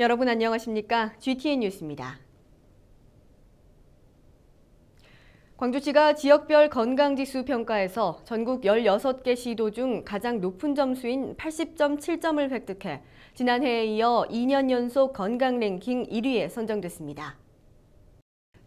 여러분 안녕하십니까? GTN 뉴스입니다. 광주시가 지역별 건강지수 평가에서 전국 16개 시도 중 가장 높은 점수인 80.7점을 획득해 지난해에 이어 2년 연속 건강 랭킹 1위에 선정됐습니다.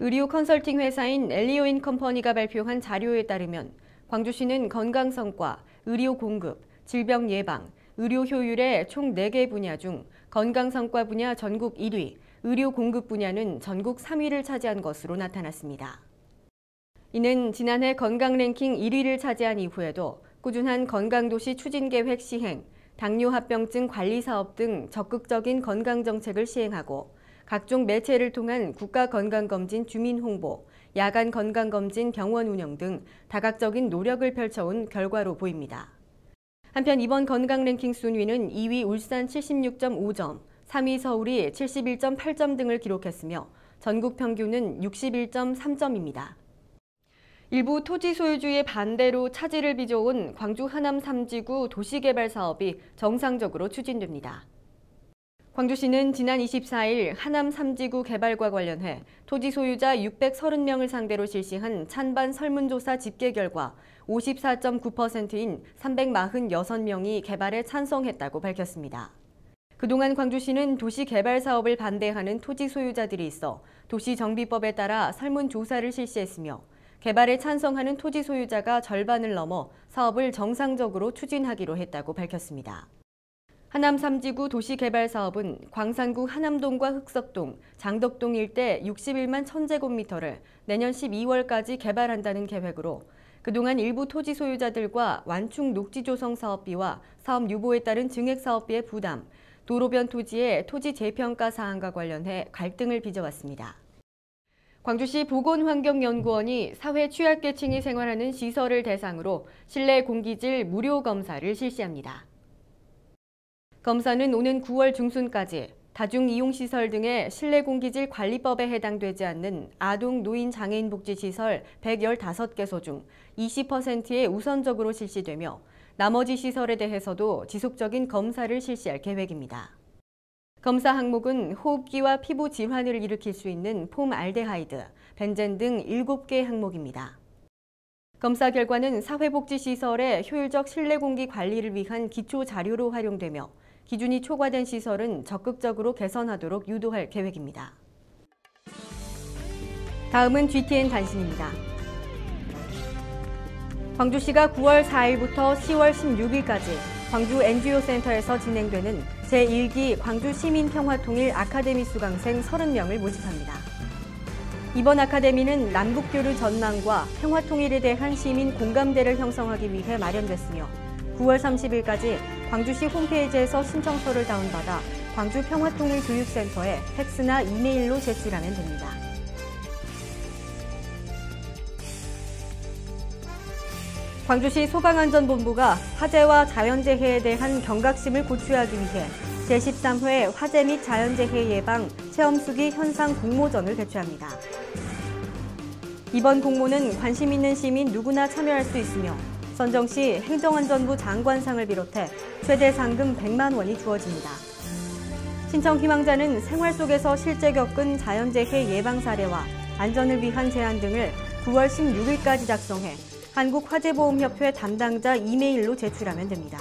의료 컨설팅 회사인 엘리오인 컴퍼니가 발표한 자료에 따르면 광주시는 건강 성과, 의료 공급, 질병 예방, 의료 효율의 총 4개 분야 중 건강 성과 분야 전국 1위, 의료 공급 분야는 전국 3위를 차지한 것으로 나타났습니다. 이는 지난해 건강 랭킹 1위를 차지한 이후에도 꾸준한 건강도시 추진계획 시행, 당뇨합병증 관리 사업 등 적극적인 건강정책을 시행하고 각종 매체를 통한 국가건강검진 주민 홍보, 야간 건강검진 병원 운영 등 다각적인 노력을 펼쳐온 결과로 보입니다. 한편 이번 건강 랭킹 순위는 2위 울산 76.5점, 3위 서울이 71.8점 등을 기록했으며 전국 평균은 61.3점입니다. 일부 토지 소유주의 반대로 차질을 빚어온 광주 하남 3지구 도시개발 사업이 정상적으로 추진됩니다. 광주시는 지난 24일 하남 3지구 개발과 관련해 토지 소유자 630명을 상대로 실시한 찬반 설문조사 집계 결과 54.9%인 346명이 개발에 찬성했다고 밝혔습니다. 그동안 광주시는 도시 개발 사업을 반대하는 토지 소유자들이 있어 도시정비법에 따라 설문조사를 실시했으며 개발에 찬성하는 토지 소유자가 절반을 넘어 사업을 정상적으로 추진하기로 했다고 밝혔습니다. 하남 3지구 도시개발 사업은 광산구 하남동과 흑석동, 장덕동 일대 61만 1000제곱미터를 내년 12월까지 개발한다는 계획으로 그동안 일부 토지 소유자들과 완충 녹지 조성 사업비와 사업 유보에 따른 증액 사업비의 부담, 도로변 토지의 토지 재평가 사항과 관련해 갈등을 빚어왔습니다. 광주시 보건환경연구원이 사회 취약계층이 생활하는 시설을 대상으로 실내 공기질 무료 검사를 실시합니다. 검사는 오는 9월 중순까지 다중이용시설 등의 실내 공기질 관리법에 해당되지 않는 아동 노인 장애인 복지시설 115개소 중 20%에 우선적으로 실시되며 나머지 시설에 대해서도 지속적인 검사를 실시할 계획입니다. 검사 항목은 호흡기와 피부 질환을 일으킬 수 있는 폼알데하이드, 벤젠 등 7개 항목입니다. 검사 결과는 사회복지시설의 효율적 실내 공기 관리를 위한 기초 자료로 활용되며 기준이 초과된 시설은 적극적으로 개선하도록 유도할 계획입니다. 다음은 GTN 단신입니다. 광주시가 9월 4일부터 10월 16일까지 광주 NGO 센터에서 진행되는 제1기 광주 시민평화통일 아카데미 수강생 30명을 모집합니다. 이번 아카데미는 남북교류 전망과 평화통일에 대한 시민 공감대를 형성하기 위해 마련됐으며 9월 30일까지 광주시 홈페이지에서 신청서를 다운받아 광주평화통일교육센터에 팩스나 이메일로 제출하면 됩니다. 광주시 소방안전본부가 화재와 자연재해에 대한 경각심을 고취하기 위해 제13회 화재 및 자연재해 예방 체험수기 현상 공모전을 개최합니다. 이번 공모는 관심 있는 시민 누구나 참여할 수 있으며 선정 시 행정안전부 장관상을 비롯해 최대 상금 100만 원이 주어집니다. 신청 희망자는 생활 속에서 실제 겪은 자연재해 예방 사례와 안전을 위한 제안 등을 9월 16일까지 작성해 한국화재보험협회 담당자 이메일로 제출하면 됩니다.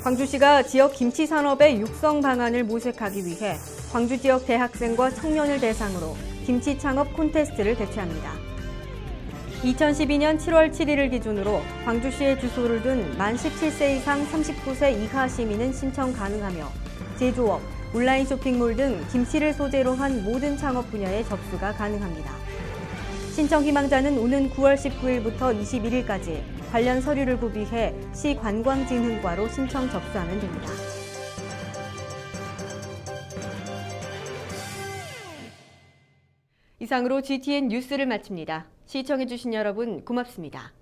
광주시가 지역 김치 산업의 육성 방안을 모색하기 위해 광주 지역 대학생과 청년을 대상으로 김치 창업 콘테스트를 개최합니다. 2012년 7월 7일을 기준으로 광주시에 주소를 둔 만 17세 이상 39세 이하 시민은 신청 가능하며 제조업, 온라인 쇼핑몰 등 김치를 소재로 한 모든 창업 분야에 접수가 가능합니다. 신청 희망자는 오는 9월 19일부터 21일까지 관련 서류를 구비해 시관광진흥과로 신청 접수하면 됩니다. 이상으로 GTN 뉴스를 마칩니다. 시청해주신 여러분 고맙습니다.